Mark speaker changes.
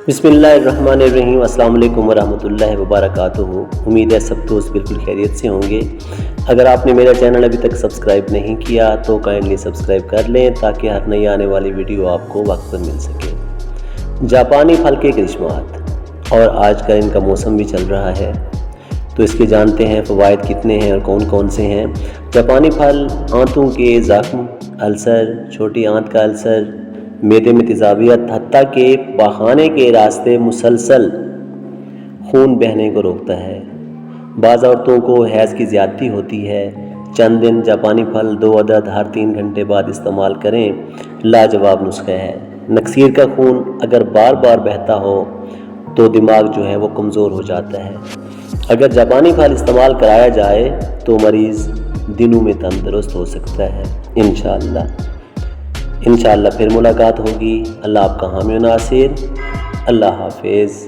Speaker 1: بسم اللہ الرحمن الرحیم۔ السلام علیکم ورحمۃ اللہ وبرکاتہ۔ امید ہے سب دوست بالکل خیریت سے ہوں گے۔ اگر آپ نے میرا چینل ابھی تک سبسکرائب نہیں کیا تو کائنڈلی سبسکرائب کر لیں تاکہ ہر نئی آنے والی ویڈیو آپ کو وقت پر مل سکے۔ جاپانی پھل کے کرشمات، اور آج کا ان کا موسم بھی چل رہا ہے تو اس کے جانتے ہیں فوائد کتنے ہیں اور کون کون سے ہیں۔ جاپانی پھل آنتوں کے زخم، السر، چھوٹی آنت کا السر، معدے میں تیزابیت، حتیٰ کہ پاخانے کے راستے مسلسل خون بہنے کو روکتا ہے۔ بعض عورتوں کو حیض کی زیادتی ہوتی ہے، چند دن جاپانی پھل 2 عدد ہر 3 گھنٹے بعد استعمال کریں، لاجواب نسخہ ہے۔ نکسیر کا خون اگر بار بار بہتا ہو تو دماغ جو ہے وہ کمزور ہو جاتا ہے۔ اگر جاپانی پھل استعمال کرایا جائے تو مریض دنوں میں تندرست ہو سکتا ہے انشاءاللہ پھر ملاقات ہوگی۔ اللہ آپ کا حامی و ناصر۔ اللہ حافظ۔